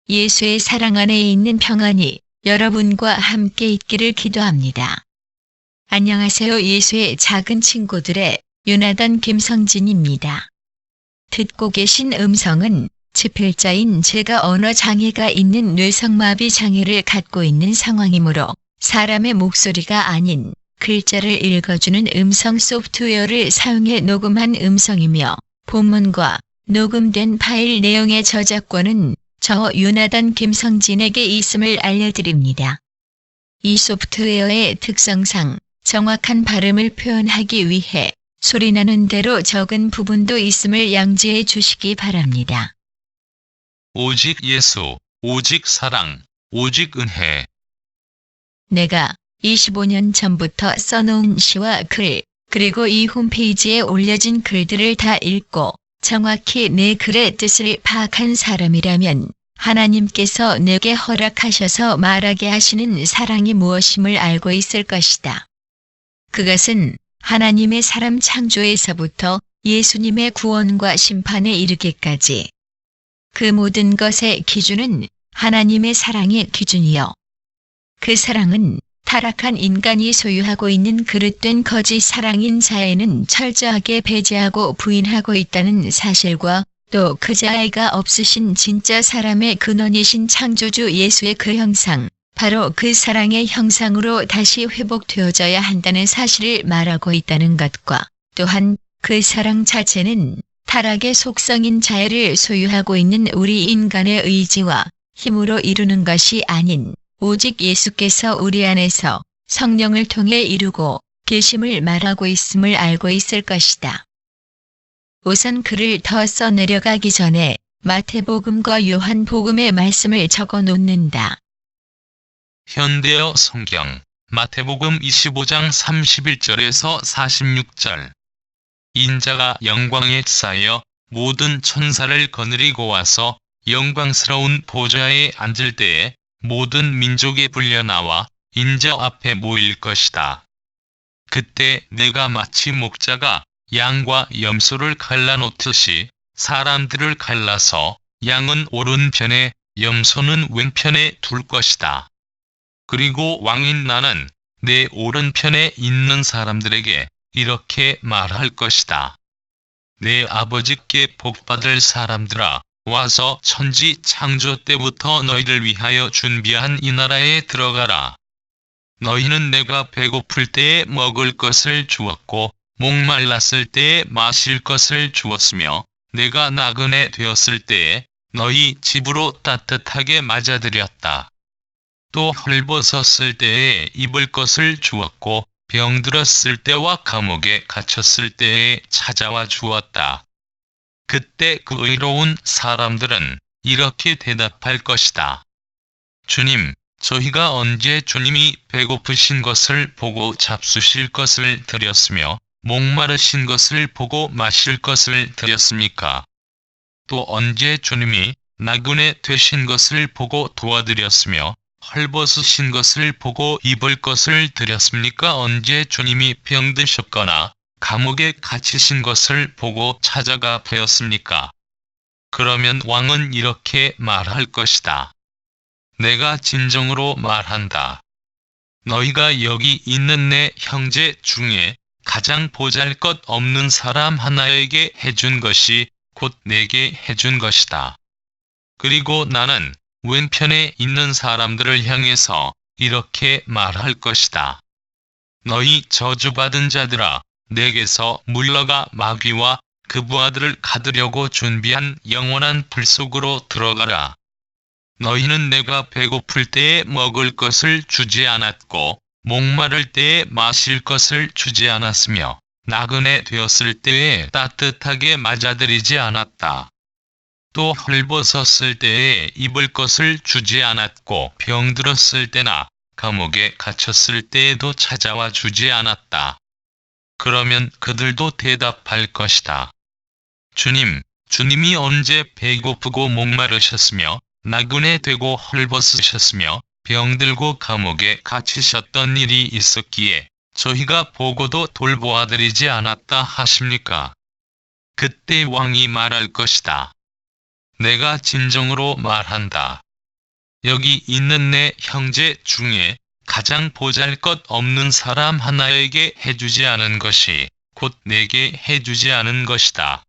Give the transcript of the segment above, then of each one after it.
예수의 사랑 안에 있는 평안이 여러분과 함께 있기를 기도합니다. 안녕하세요. 예수의 작은 친구들의 요나단 김성진입니다. 듣고 계신 음성은 지필자인 제가 언어 장애가 있는 뇌성마비 장애를 갖고 있는 상황이므로 사람의 목소리가 아닌 글자를 읽어주는 음성 소프트웨어를 사용해 녹음한 음성이며, 본문과 녹음된 파일 내용의 저작권은 저 요나단 김성진에게 있음을 알려드립니다. 이 소프트웨어의 특성상 정확한 발음을 표현하기 위해 소리나는 대로 적은 부분도 있음을 양지해 주시기 바랍니다. 오직 예수, 오직 사랑, 오직 은혜. 내가 25년 전부터 써놓은 시와 글, 그리고 이 홈페이지에 올려진 글들을 다 읽고 정확히 내 글의 뜻을 파악한 사람이라면 하나님께서 내게 허락하셔서 말하게 하시는 사랑이 무엇임을 알고 있을 것이다. 그것은 하나님의 사람 창조에서부터 예수님의 구원과 심판에 이르기까지 그 모든 것의 기준은 하나님의 사랑의 기준이요. 그 사랑은 타락한 인간이 소유하고 있는 그릇된 거짓 사랑인 자애는 철저하게 배제하고 부인하고 있다는 사실과, 또 그 자애가 없으신 진짜 사람의 근원이신 창조주 예수의 그 형상, 바로 그 사랑의 형상으로 다시 회복되어져야 한다는 사실을 말하고 있다는 것과, 또한 그 사랑 자체는 타락의 속성인 자애를 소유하고 있는 우리 인간의 의지와 힘으로 이루는 것이 아닌 오직 예수께서 우리 안에서 성령을 통해 이루고 계심을 말하고 있음을 알고 있을 것이다. 우선 글을 더 써내려가기 전에 마태복음과 요한복음의 말씀을 적어 놓는다. 현대어 성경, 마태복음 25장 31절에서 46절. 인자가 영광에 쌓여 모든 천사를 거느리고 와서 영광스러운 보좌에 앉을 때에 모든 민족에 불려나와 인자 앞에 모일 것이다. 그때 내가 마치 목자가 양과 염소를 갈라놓듯이 사람들을 갈라서 양은 오른편에 염소는 왼편에 둘 것이다. 그리고 왕인 나는 내 오른편에 있는 사람들에게 이렇게 말할 것이다. 내 아버지께 복받을 사람들아, 와서 천지 창조 때부터 너희를 위하여 준비한 이 나라에 들어가라. 너희는 내가 배고플 때에 먹을 것을 주었고 목말랐을 때에 마실 것을 주었으며 내가 나그네 되었을 때에 너희 집으로 따뜻하게 맞아들였다. 또 헐벗었을 때에 입을 것을 주었고 병들었을 때와 감옥에 갇혔을 때에 찾아와 주었다. 그때 그 의로운 사람들은 이렇게 대답할 것이다. 주님, 저희가 언제 주님이 배고프신 것을 보고 잡수실 것을 드렸으며 목마르신 것을 보고 마실 것을 드렸습니까? 또 언제 주님이 나그네 되신 것을 보고 도와드렸으며 헐벗으신 것을 보고 입을 것을 드렸습니까? 언제 주님이 병드셨거나 감옥에 갇히신 것을 보고 찾아가 뵈었습니까? 그러면 왕은 이렇게 말할 것이다. 내가 진정으로 말한다. 너희가 여기 있는 내 형제 중에 가장 보잘것없는 사람 하나에게 해준 것이 곧 내게 해준 것이다. 그리고 나는 왼편에 있는 사람들을 향해서 이렇게 말할 것이다. 너희 저주받은 자들아, 내게서 물러가 마귀와 그 부하들을 가두려고 준비한 영원한 불 속으로 들어가라. 너희는 내가 배고플 때에 먹을 것을 주지 않았고 목마를 때에 마실 것을 주지 않았으며 나그네 되었을 때에 따뜻하게 맞아들이지 않았다. 또 헐벗었을 때에 입을 것을 주지 않았고 병들었을 때나 감옥에 갇혔을 때에도 찾아와 주지 않았다. 그러면 그들도 대답할 것이다. 주님, 주님이 언제 배고프고 목마르셨으며 나그네 되고 헐벗으셨으며 병들고 감옥에 갇히셨던 일이 있었기에 저희가 보고도 돌보아드리지 않았다 하십니까? 그때 왕이 말할 것이다. 내가 진정으로 말한다. 여기 있는 내 형제 중에 가장 보잘것없는 사람 하나에게 해주지 않은 것이 곧 내게 해주지 않은 것이다.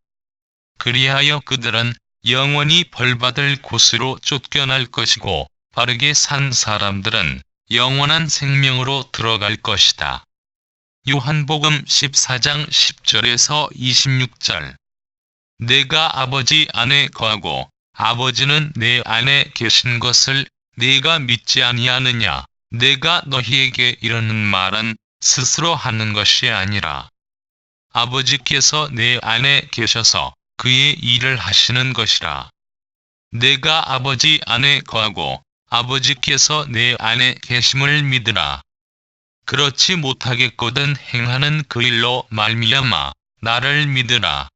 그리하여 그들은 영원히 벌받을 곳으로 쫓겨날 것이고 바르게 산 사람들은 영원한 생명으로 들어갈 것이다. 요한복음 14장 10절에서 26절. 내가 아버지 안에 거하고 아버지는 내 안에 계신 것을 네가 믿지 아니하느냐. 내가 너희에게 이르는 말은 스스로 하는 것이 아니라 아버지께서 내 안에 계셔서 그의 일을 하시는 것이라. 내가 아버지 안에 거하고 아버지께서 내 안에 계심을 믿으라. 그렇지 못하겠거든 행하는 그 일로 말미암아 나를 믿으라.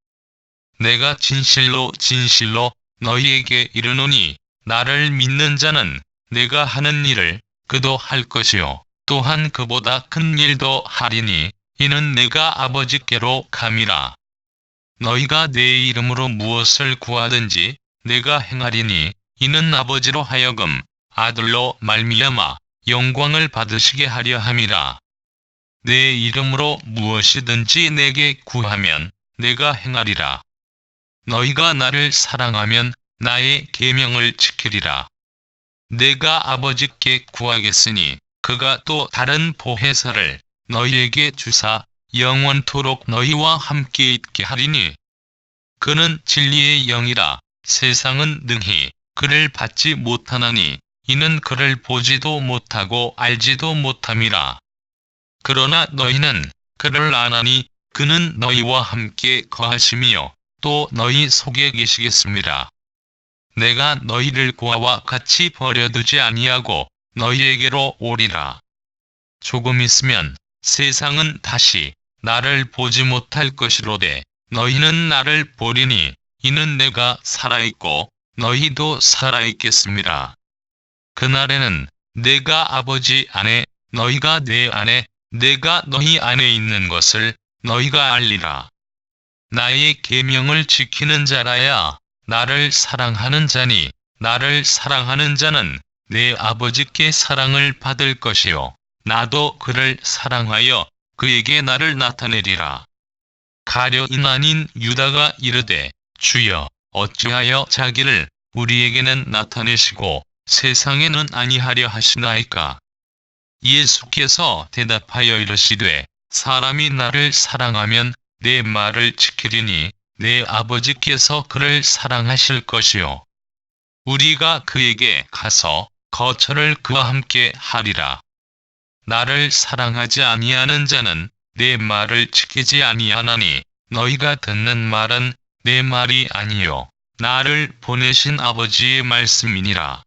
내가 진실로 진실로 너희에게 이르노니 나를 믿는 자는 내가 하는 일을 그도 할 것이요 또한 그보다 큰 일도 하리니 이는 내가 아버지께로 감이라. 너희가 내 이름으로 무엇을 구하든지 내가 행하리니 이는 아버지로 하여금 아들로 말미암아 영광을 받으시게 하려 함이라. 내 이름으로 무엇이든지 내게 구하면 내가 행하리라. 너희가 나를 사랑하면 나의 계명을 지키리라. 내가 아버지께 구하겠으니 그가 또 다른 보혜사를 너희에게 주사 영원토록 너희와 함께 있게 하리니 그는 진리의 영이라. 세상은 능히 그를 받지 못하나니 이는 그를 보지도 못하고 알지도 못함이라. 그러나 너희는 그를 아나니 그는 너희와 함께 거하심이요 또 너희 속에 계시겠습니다. 내가 너희를 고아와 같이 버려두지 아니하고 너희에게로 오리라. 조금 있으면 세상은 다시 나를 보지 못할 것이로되 너희는 나를 보리니 이는 내가 살아있고 너희도 살아있겠습니다. 그날에는 내가 아버지 안에 너희가 내 안에 내가 너희 안에 있는 것을 너희가 알리라. 나의 계명을 지키는 자라야 나를 사랑하는 자니 나를 사랑하는 자는 내 아버지께 사랑을 받을 것이요 나도 그를 사랑하여 그에게 나를 나타내리라. 가룟 아닌 유다가 이르되 주여 어찌하여 자기를 우리에게는 나타내시고 세상에는 아니하려 하시나이까. 예수께서 대답하여 이르시되 사람이 나를 사랑하면 내 말을 지키리니 내 아버지께서 그를 사랑하실 것이요 우리가 그에게 가서 거처를 그와 함께 하리라. 나를 사랑하지 아니하는 자는 내 말을 지키지 아니하나니 너희가 듣는 말은 내 말이 아니요 나를 보내신 아버지의 말씀이니라.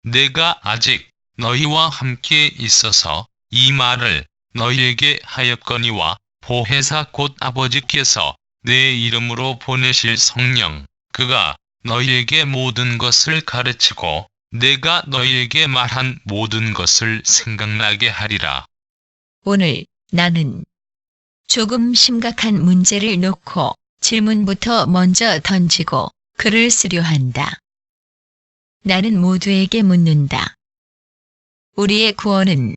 내가 아직 너희와 함께 있어서 이 말을 너희에게 하였거니와 보혜사 곧 아버지께서 내 이름으로 보내실 성령 그가 너희에게 모든 것을 가르치고 내가 너희에게 말한 모든 것을 생각나게 하리라. 오늘 나는 조금 심각한 문제를 놓고 질문부터 먼저 던지고 글을 쓰려 한다. 나는 모두에게 묻는다. 우리의 구원은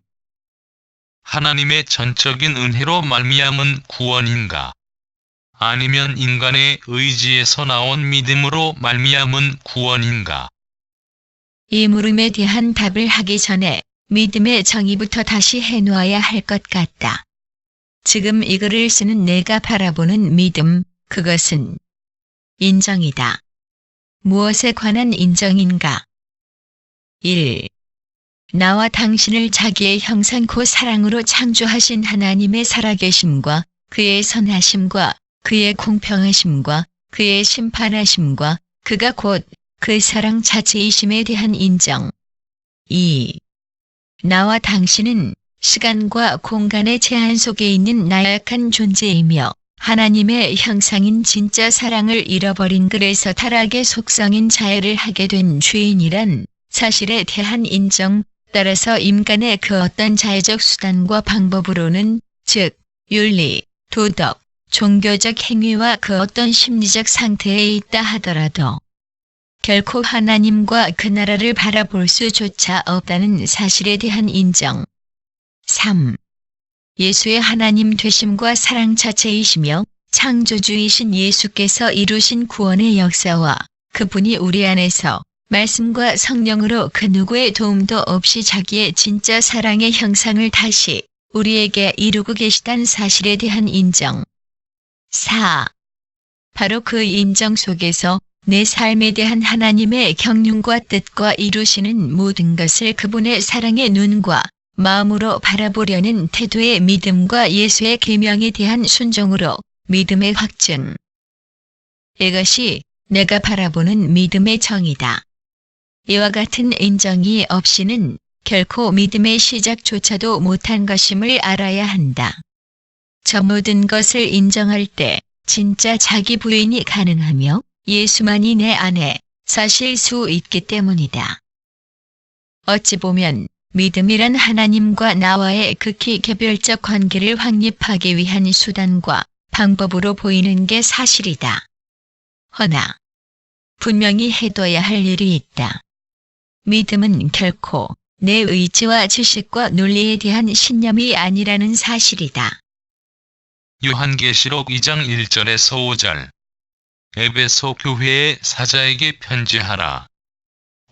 하나님의 전적인 은혜로 말미암은 구원인가? 아니면 인간의 의지에서 나온 믿음으로 말미암은 구원인가? 이 물음에 대한 답을 하기 전에 믿음의 정의부터 다시 해놓아야 할 것 같다. 지금 이 글을 쓰는 내가 바라보는 믿음, 그것은 인정이다. 무엇에 관한 인정인가? 1. 나와 당신을 자기의 형상 곧 사랑으로 창조하신 하나님의 살아계심과 그의 선하심과 그의 공평하심과 그의 심판하심과 그가 곧 그 사랑 자체이심에 대한 인정. 2. 나와 당신은 시간과 공간의 제한 속에 있는 나약한 존재이며 하나님의 형상인 진짜 사랑을 잃어버린 그래서 타락의 속성인 자해를 하게 된 죄인이란 사실에 대한 인정. 따라서 인간의 그 어떤 자해적 수단과 방법으로는 즉 윤리, 도덕, 종교적 행위와 그 어떤 심리적 상태에 있다 하더라도 결코 하나님과 그 나라를 바라볼 수조차 없다는 사실에 대한 인정. 3. 예수의 하나님 되심과 사랑 자체이시며 창조주이신 예수께서 이루신 구원의 역사와 그분이 우리 안에서 말씀과 성령으로 그 누구의 도움도 없이 자기의 진짜 사랑의 형상을 다시 우리에게 이루고 계시다는 사실에 대한 인정. 4. 바로 그 인정 속에서 내 삶에 대한 하나님의 경륜과 뜻과 이루시는 모든 것을 그분의 사랑의 눈과 마음으로 바라보려는 태도의 믿음과 예수의 계명에 대한 순종으로 믿음의 확증. 이것이 내가 바라보는 믿음의 정의다. 이와 같은 인정이 없이는 결코 믿음의 시작조차도 못한 것임을 알아야 한다. 저 모든 것을 인정할 때 진짜 자기 부인이 가능하며 예수만이 내 안에 사실 수 있기 때문이다. 어찌 보면 믿음이란 하나님과 나와의 극히 개별적 관계를 확립하기 위한 수단과 방법으로 보이는 게 사실이다. 허나 분명히 해둬야 할 일이 있다. 믿음은 결코 내 의지와 지식과 논리에 대한 신념이 아니라는 사실이다. 요한계시록 2장 1절에서 5절. 에베소 교회의 사자에게 편지하라.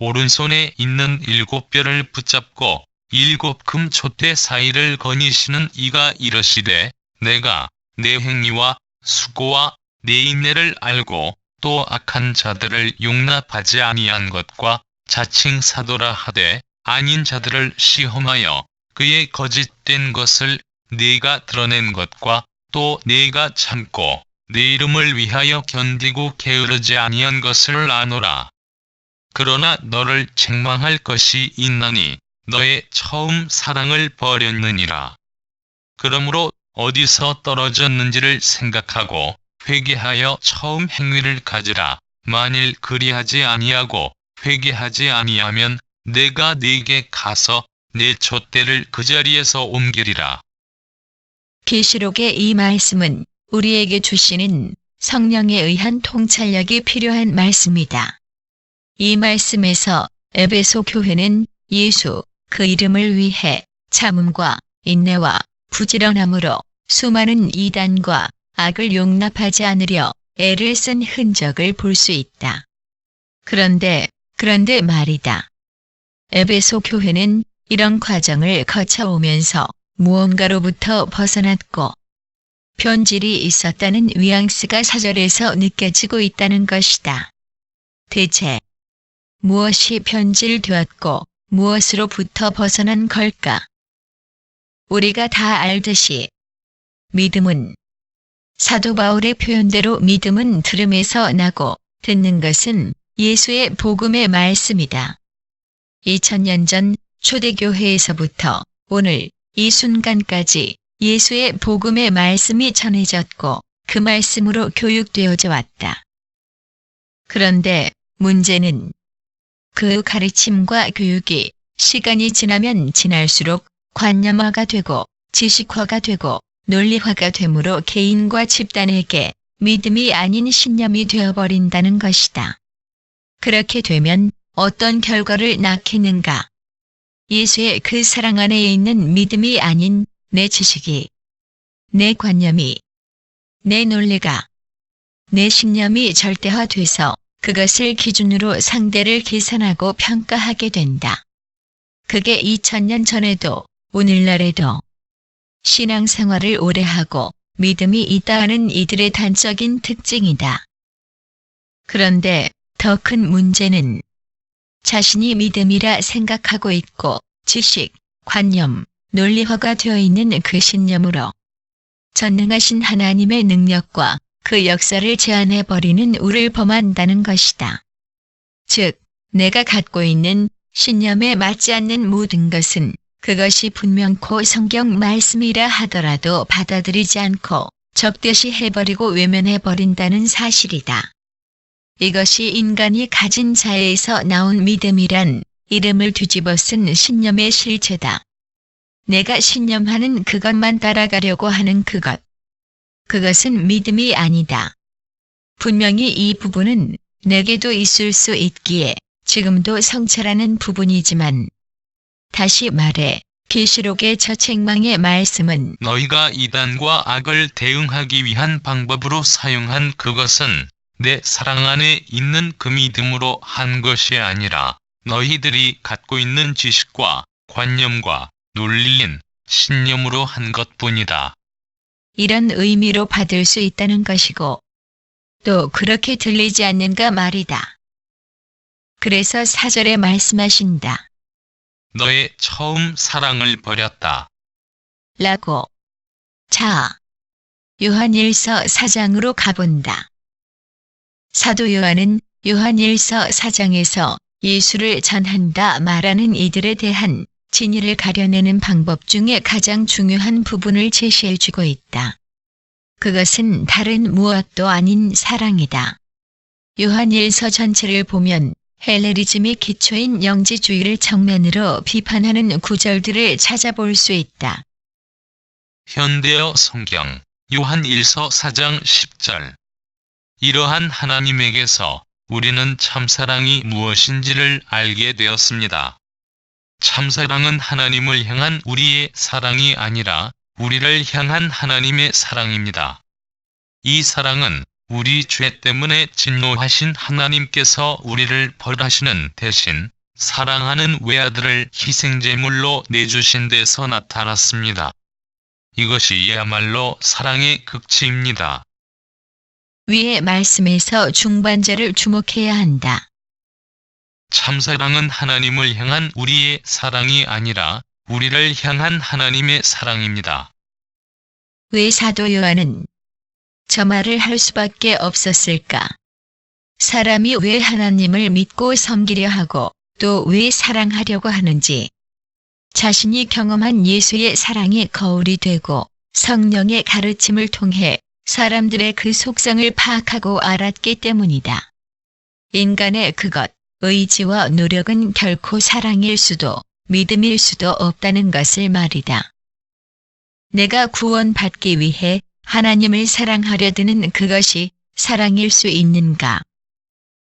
오른손에 있는 7뼈를 붙잡고 7금 촛대 사이를 거니시는 이가 이르시되 내가 내 행위와 수고와 내 인내를 알고 또 악한 자들을 용납하지 아니한 것과 자칭 사도라 하되 아닌 자들을 시험하여 그의 거짓된 것을 네가 드러낸 것과 또 네가 참고 내 이름을 위하여 견디고 게으르지 아니한 것을 아노라. 그러나 너를 책망할 것이 있나니 너의 처음 사랑을 버렸느니라. 그러므로 어디서 떨어졌는지를 생각하고 회개하여 처음 행위를 가지라. 만일 그리하지 아니하고 회개하지 아니하면 내가 네게 가서 내 촛대를 그 자리에서 옮기리라. 계시록의 이 말씀은 우리에게 주시는 성령에 의한 통찰력이 필요한 말씀이다. 이 말씀에서 에베소 교회는 예수 그 이름을 위해 참음과 인내와 부지런함으로 수많은 이단과 악을 용납하지 않으려 애를 쓴 흔적을 볼 수 있다. 그런데 말이다. 에베소 교회는 이런 과정을 거쳐오면서 무언가로부터 벗어났고 변질이 있었다는 뉘앙스가 사절에서 느껴지고 있다는 것이다. 대체 무엇이 변질되었고 무엇으로부터 벗어난 걸까? 우리가 다 알듯이 믿음은 사도 바울의 표현대로 믿음은 들음에서 나고 듣는 것은 예수의 복음의 말씀이다. 2000년 전 초대교회에서부터 오늘 이 순간까지 예수의 복음의 말씀이 전해졌고 그 말씀으로 교육되어져 왔다. 그런데 문제는 그 가르침과 교육이 시간이 지나면 지날수록 관념화가 되고 지식화가 되고 논리화가 되므로 개인과 집단에게 믿음이 아닌 신념이 되어버린다는 것이다. 그렇게 되면 어떤 결과를 낳겠는가? 예수의 그 사랑 안에 있는 믿음이 아닌 내 지식이, 내 관념이, 내 논리가, 내 신념이 절대화돼서 그것을 기준으로 상대를 계산하고 평가하게 된다. 그게 2000년 전에도 오늘날에도 신앙생활을 오래 하고 믿음이 있다 하는 이들의 단적인 특징이다. 그런데 더 큰 문제는 자신이 믿음이라 생각하고 있고 지식, 관념, 논리화가 되어 있는 그 신념으로 전능하신 하나님의 능력과 그 역사를 제한해버리는 우를 범한다는 것이다. 즉, 내가 갖고 있는 신념에 맞지 않는 모든 것은 그것이 분명코 성경 말씀이라 하더라도 받아들이지 않고 적대시 해버리고 외면해버린다는 사실이다. 이것이 인간이 가진 자에서 나온 믿음이란 이름을 뒤집어 쓴 신념의 실체다. 내가 신념하는 그것만 따라가려고 하는 그것. 그것은 믿음이 아니다. 분명히 이 부분은 내게도 있을 수 있기에 지금도 성찰하는 부분이지만 다시 말해 계시록의 저 책망의 말씀은 너희가 이단과 악을 대응하기 위한 방법으로 사용한 그것은 내 사랑 안에 있는 그 믿음으로 한 것이 아니라 너희들이 갖고 있는 지식과 관념과 논리인 신념으로 한 것뿐이다. 이런 의미로 받을 수 있다는 것이고 또 그렇게 들리지 않는가 말이다. 그래서 4절에 말씀하신다. 너의 처음 사랑을 버렸다. 라고. 자, 요한일서 4장으로 가본다. 사도 요한은 요한일서 4장에서 예수를 전한다 말하는 이들에 대한 진위를 가려내는 방법 중에 가장 중요한 부분을 제시해주고 있다. 그것은 다른 무엇도 아닌 사랑이다. 요한일서 전체를 보면 헬레니즘의 기초인 영지주의를 정면으로 비판하는 구절들을 찾아볼 수 있다. 현대어 성경 요한일서 4장 10절. 이러한 하나님에게서 우리는 참사랑이 무엇인지를 알게 되었습니다. 참사랑은 하나님을 향한 우리의 사랑이 아니라 우리를 향한 하나님의 사랑입니다. 이 사랑은 우리 죄 때문에 진노하신 하나님께서 우리를 벌하시는 대신 사랑하는 외아들을 희생제물로 내주신 데서 나타났습니다. 이것이야말로 사랑의 극치입니다. 위의 말씀에서 중반절을 주목해야 한다. 참사랑은 하나님을 향한 우리의 사랑이 아니라 우리를 향한 하나님의 사랑입니다. 왜 사도 요한은 저 말을 할 수밖에 없었을까? 사람이 왜 하나님을 믿고 섬기려 하고 또 왜 사랑하려고 하는지 자신이 경험한 예수의 사랑이 거울이 되고 성령의 가르침을 통해 사람들의 그 속성을 파악하고 알았기 때문이다. 인간의 그것, 의지와 노력은 결코 사랑일 수도 믿음일 수도 없다는 것을 말이다. 내가 구원받기 위해 하나님을 사랑하려 드는 그것이 사랑일 수 있는가?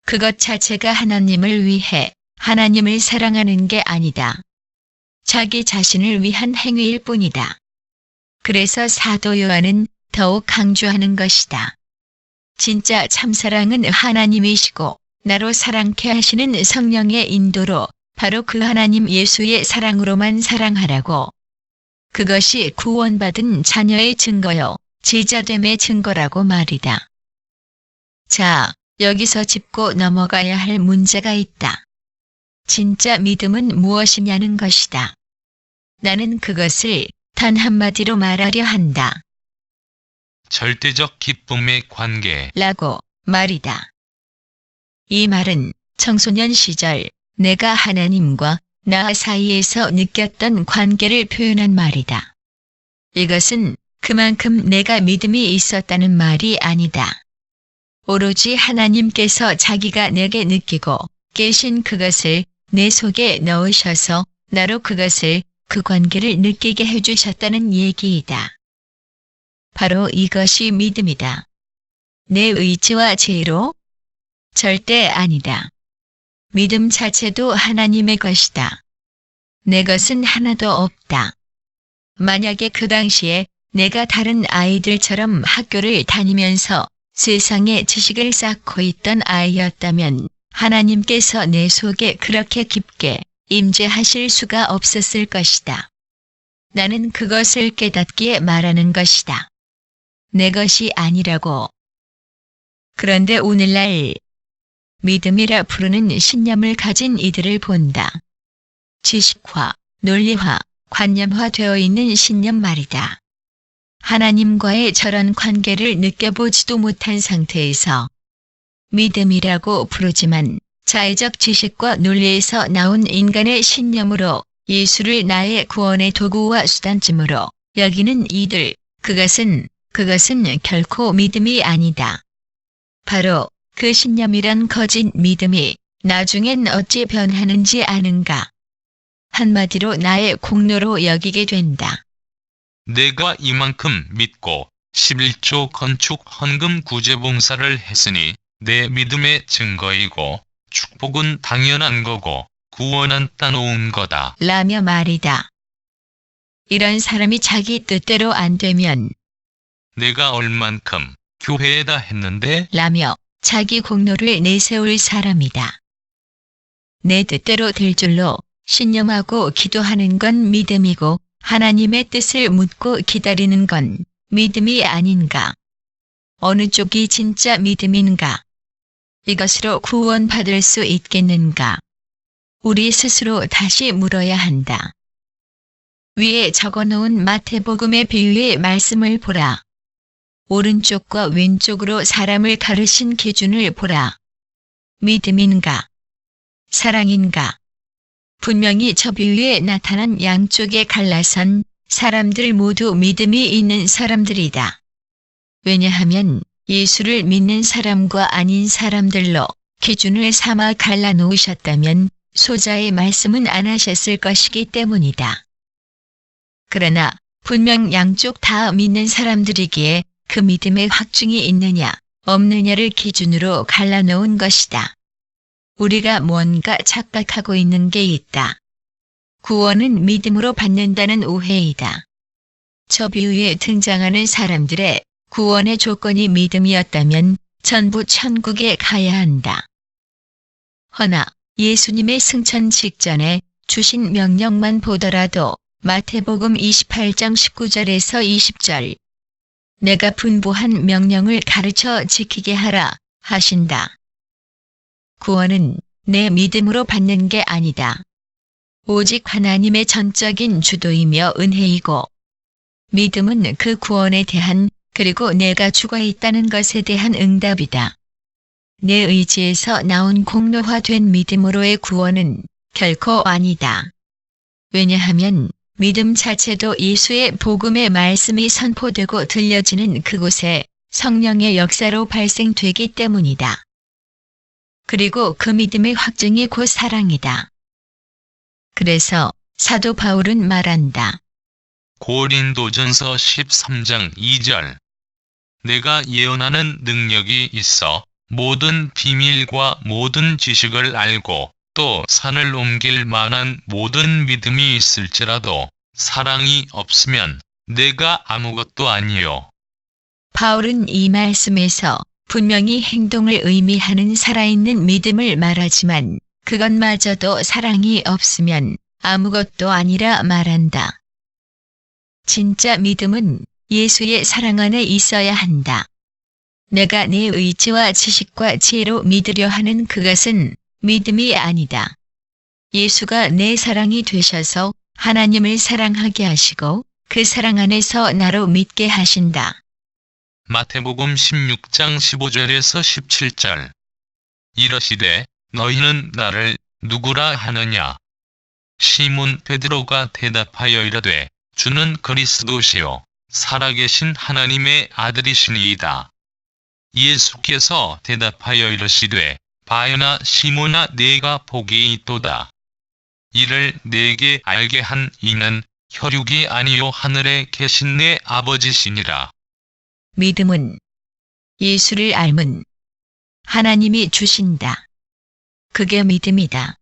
그것 자체가 하나님을 위해 하나님을 사랑하는 게 아니다. 자기 자신을 위한 행위일 뿐이다. 그래서 사도 요한은 더욱 강조하는 것이다. 진짜 참사랑은 하나님이시고 나로 사랑케 하시는 성령의 인도로 바로 그 하나님 예수의 사랑으로만 사랑하라고. 그것이 구원받은 자녀의 증거요, 제자됨의 증거라고 말이다. 자, 여기서 짚고 넘어가야 할 문제가 있다. 진짜 믿음은 무엇이냐는 것이다. 나는 그것을 단 한마디로 말하려 한다. 절대적 기쁨의 관계. 라고 말이다. 이 말은 청소년 시절 내가 하나님과 나 사이에서 느꼈던 관계를 표현한 말이다. 이것은 그만큼 내가 믿음이 있었다는 말이 아니다. 오로지 하나님께서 자기가 내게 느끼고 계신 그것을 내 속에 넣으셔서 나로 그것을 그 관계를 느끼게 해주셨다는 얘기이다. 바로 이것이 믿음이다. 내 의지와 죄로? 절대 아니다. 믿음 자체도 하나님의 것이다. 내 것은 하나도 없다. 만약에 그 당시에 내가 다른 아이들처럼 학교를 다니면서 세상의 지식을 쌓고 있던 아이였다면 하나님께서 내 속에 그렇게 깊게 임재하실 수가 없었을 것이다. 나는 그것을 깨닫기에 말하는 것이다. 내 것이 아니라고. 그런데 오늘날 믿음이라 부르는 신념을 가진 이들을 본다. 지식화, 논리화, 관념화되어 있는 신념 말이다. 하나님과의 저런 관계를 느껴보지도 못한 상태에서 믿음이라고 부르지만 자의적 지식과 논리에서 나온 인간의 신념으로 예수를 나의 구원의 도구와 수단쯤으로 여기는 이들, 그것은 결코 믿음이 아니다. 바로 그 신념이란 거짓 믿음이 나중엔 어찌 변하는지 아는가? 한마디로 나의 공로로 여기게 된다. 내가 이만큼 믿고 11조 건축 헌금 구제봉사를 했으니 내 믿음의 증거이고 축복은 당연한 거고 구원은 따놓은 거다. 라며 말이다. 이런 사람이 자기 뜻대로 안 되면 내가 얼만큼 교회에다 했는데 라며 자기 공로를 내세울 사람이다. 내 뜻대로 될 줄로 신념하고 기도하는 건 믿음이고 하나님의 뜻을 묻고 기다리는 건 믿음이 아닌가? 어느 쪽이 진짜 믿음인가? 이것으로 구원받을 수 있겠는가? 우리 스스로 다시 물어야 한다. 위에 적어놓은 마태복음의 비유의 말씀을 보라. 오른쪽과 왼쪽으로 사람을 가르신 기준을 보라. 믿음인가? 사랑인가? 분명히 저 비유에 나타난 양쪽에 갈라선 사람들 모두 믿음이 있는 사람들이다. 왜냐하면 예수를 믿는 사람과 아닌 사람들로 기준을 삼아 갈라놓으셨다면 소자의 말씀은 안 하셨을 것이기 때문이다. 그러나 분명 양쪽 다 믿는 사람들이기에 그 믿음의 확증이 있느냐 없느냐를 기준으로 갈라놓은 것이다. 우리가 뭔가 착각하고 있는 게 있다. 구원은 믿음으로 받는다는 오해이다. 저 비유에 등장하는 사람들의 구원의 조건이 믿음이었다면 전부 천국에 가야 한다. 허나 예수님의 승천 직전에 주신 명령만 보더라도 마태복음 28장 19절에서 20절 내가 분부한 명령을 가르쳐 지키게 하라 하신다. 구원은 내 믿음으로 받는 게 아니다. 오직 하나님의 전적인 주도이며 은혜이고 믿음은 그 구원에 대한 그리고 내가 죽어 있다는 것에 대한 응답이다. 내 의지에서 나온 공로화된 믿음으로의 구원은 결코 아니다. 왜냐하면 믿음 자체도 예수의 복음의 말씀이 선포되고 들려지는 그곳에 성령의 역사로 발생되기 때문이다. 그리고 그 믿음의 확증이 곧 사랑이다. 그래서 사도 바울은 말한다. 고린도전서 13장 2절 내가 예언하는 능력이 있어 모든 비밀과 모든 지식을 알고 또 산을 옮길 만한 모든 믿음이 있을지라도 사랑이 없으면 내가 아무것도 아니요. 바울은 이 말씀에서 분명히 행동을 의미하는 살아있는 믿음을 말하지만 그것마저도 사랑이 없으면 아무것도 아니라 말한다. 진짜 믿음은 예수의 사랑 안에 있어야 한다. 내가 내 의지와 지식과 지혜로 믿으려 하는 그것은 믿음이 아니다. 예수가 내 사랑이 되셔서 하나님을 사랑하게 하시고 그 사랑 안에서 나로 믿게 하신다. 마태복음 16장 15절에서 17절 이러시되 너희는 나를 누구라 하느냐? 시몬 베드로가 대답하여 이르되 주는 그리스도시요 살아계신 하나님의 아들이시니이다. 예수께서 대답하여 이르시되 바요나 시몬아 네가 복이 있도다. 이를 네게 알게 한 이는 혈육이 아니요 하늘에 계신 내 아버지시니라. 믿음은 예수를 알면 하나님이 주신다. 그게 믿음이다.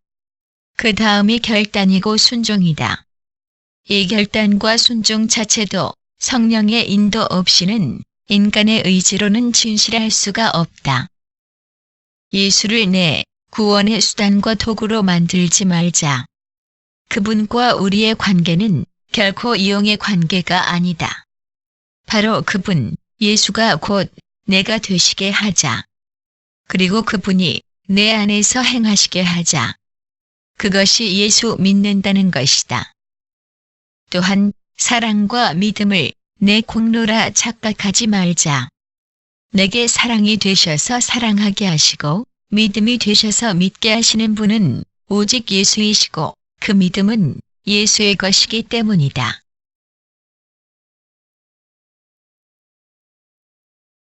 그 다음이 결단이고 순종이다. 이 결단과 순종 자체도 성령의 인도 없이는 인간의 의지로는 진실할 수가 없다. 예수를 내 구원의 수단과 도구로 만들지 말자. 그분과 우리의 관계는 결코 이용의 관계가 아니다. 바로 그분, 예수가 곧 내가 되시게 하자. 그리고 그분이 내 안에서 행하시게 하자. 그것이 예수 믿는다는 것이다. 또한 사랑과 믿음을 내 공로라 착각하지 말자. 내게 사랑이 되셔서 사랑하게 하시고 믿음이 되셔서 믿게 하시는 분은 오직 예수이시고 그 믿음은 예수의 것이기 때문이다.